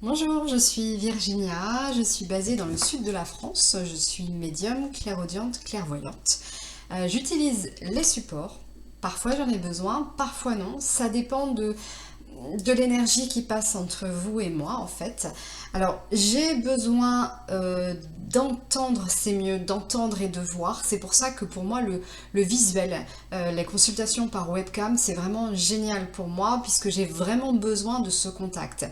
Bonjour, je suis Virginia, je suis basée dans le sud de la France, je suis médium, clairaudiente, clairvoyante. J'utilise les supports, parfois j'en ai besoin, parfois non, ça dépend de l'énergie qui passe entre vous et moi en fait. Alors j'ai besoin d'entendre, c'est mieux d'entendre et de voir, c'est pour ça que pour moi le visuel, les consultations par webcam c'est vraiment génial pour moi puisque j'ai vraiment besoin de ce contact.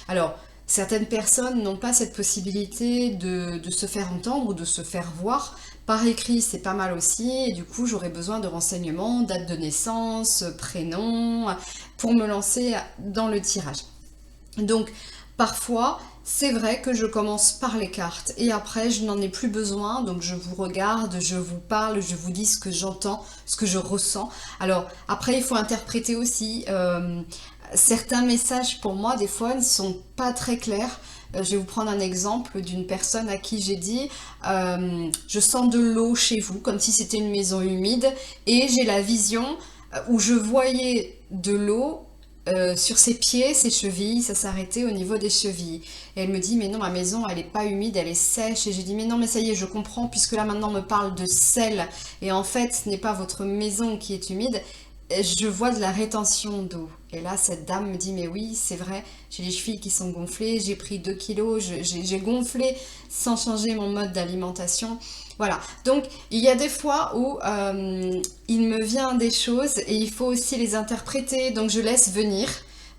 Alors certaines personnes n'ont pas cette possibilité de se faire entendre ou de se faire voir. Par écrit, c'est pas mal aussi, et du coup, j'aurais besoin de renseignements, date de naissance, prénom, pour me lancer dans le tirage. Donc, parfois, c'est vrai que je commence par les cartes et après, je n'en ai plus besoin. Donc, je vous regarde, je vous parle, je vous dis ce que j'entends, ce que je ressens. Alors, après, il faut interpréter aussi. Certains messages, pour moi, des fois, ne sont pas très clairs. Je vais vous prendre un exemple d'une personne à qui j'ai dit je sens de l'eau chez vous, comme si c'était une maison humide, et j'ai la vision où je voyais de l'eau sur ses pieds, ses chevilles, ça s'arrêtait au niveau des chevilles. Et elle me dit, mais non, ma maison, elle n'est pas humide, elle est sèche. Et j'ai dit, mais non, mais ça y est, je comprends, puisque là maintenant on me parle de sel. Et en fait, ce n'est pas votre maison qui est humide, je vois de la rétention d'eau. Et là, cette dame me dit, mais oui, c'est vrai, j'ai les chevilles qui sont gonflées, j'ai pris 2 kilos, j'ai gonflé sans changer mon mode d'alimentation. Voilà, donc il y a des fois où il me vient des choses et il faut aussi les interpréter, donc je laisse venir.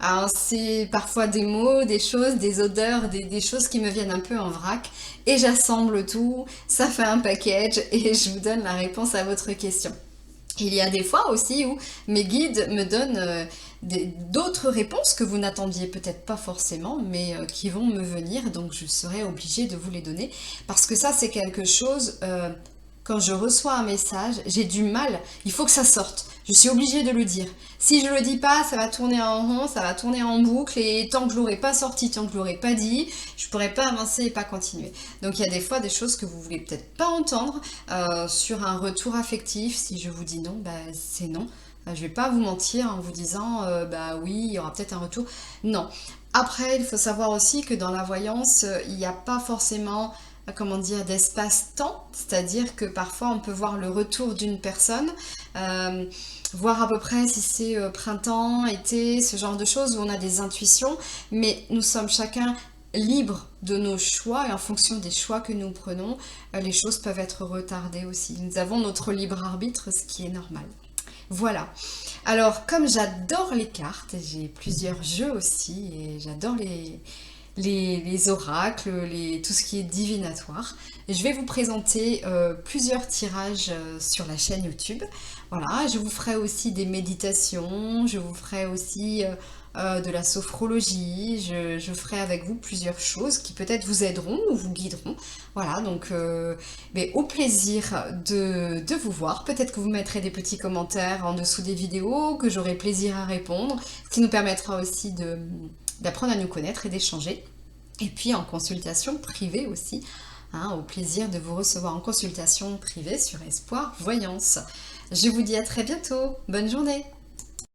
Alors c'est parfois des mots, des choses, des odeurs, des choses qui me viennent un peu en vrac et j'assemble tout, ça fait un package et je vous donne la réponse à votre question. Il y a des fois aussi où mes guides me donnent d'autres réponses que vous n'attendiez peut-être pas forcément, mais qui vont me venir, donc je serai obligée de vous les donner. Parce que ça, c'est quelque chose, quand je reçois un message, j'ai du mal, il faut que ça sorte. Je suis obligée de le dire. Si je le dis pas, ça va tourner en rond, ça va tourner en boucle, et tant que je l'aurai pas sorti, tant que je l'aurai pas dit, je pourrai pas avancer et pas continuer. Donc il y a des fois des choses que vous voulez peut-être pas entendre sur un retour affectif. Si je vous dis non, bah c'est non. Je vais pas vous mentir en vous disant bah oui, il y aura peut-être un retour. Non. Après, il faut savoir aussi que dans la voyance, il n'y a pas forcément comment dire, d'espace-temps, c'est-à-dire que parfois on peut voir le retour d'une personne, euh, voir à peu près si c'est printemps, été, ce genre de choses où on a des intuitions, mais nous sommes chacun libres de nos choix et en fonction des choix que nous prenons, les choses peuvent être retardées aussi. Nous avons notre libre arbitre, ce qui est normal. Voilà. Alors, comme j'adore les cartes, j'ai plusieurs jeux aussi et j'adore les oracles, tout ce qui est divinatoire. Je vais vous présenter plusieurs tirages sur la chaîne YouTube. Voilà, je vous ferai aussi des méditations, je vous ferai aussi de la sophrologie, je ferai avec vous plusieurs choses qui peut-être vous aideront ou vous guideront. Voilà, donc mais au plaisir de vous voir. Peut-être que vous mettrez des petits commentaires en dessous des vidéos, que j'aurai plaisir à répondre, ce qui nous permettra aussi d'apprendre à nous connaître et d'échanger. Et puis en consultation privée aussi, hein, au plaisir de vous recevoir en consultation privée sur Espoir Voyance. Je vous dis à très bientôt. Bonne journée.